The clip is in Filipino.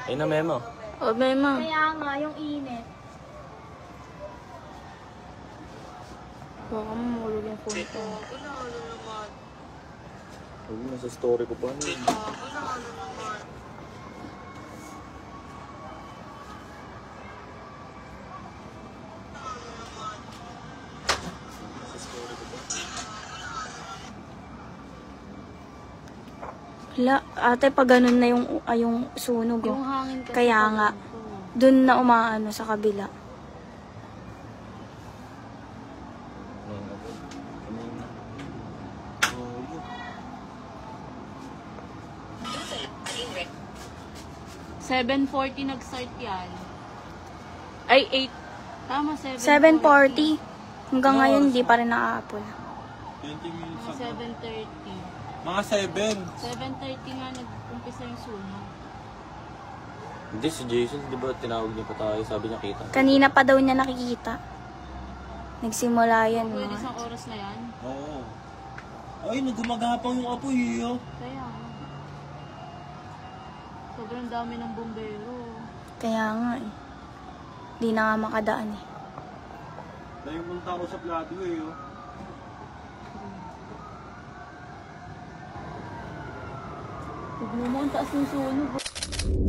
Ay na memo. O, Mema. Kaya nga, yung init. Baka mamulog yung phone ko. Huwag mo, nasa story ko pa. Hala, ate, pag ganun na yung sunog. Yung Oh. hangin kasi. Kaya nga, dun na umaano sa kabila. Oh. 7:40 nag-start yan. Ay, 8. Tama, 7:40. Hanggang ngayon, di pa rin nakaapol. 20 minutes Mga ago. 7:30. Mga 7. 7:30 nga nag-umpisa yung sunog. Hindi, si Jason, di ba tinawag niya pa tayo? Sabi niya kita. Kanina pa daw niya nakikita. Nagsimula yan. Pwede Mga. isang oras na yan. Oo. Ay, nagumagapang yung apoy eh. Oh. Kaya nga. Sobrang dami ng bumbero. Kaya nga eh. Di na nga makadaan eh. Dahil yung tao sa plado eh. Oh. Huwag mo ang taas ng sunog.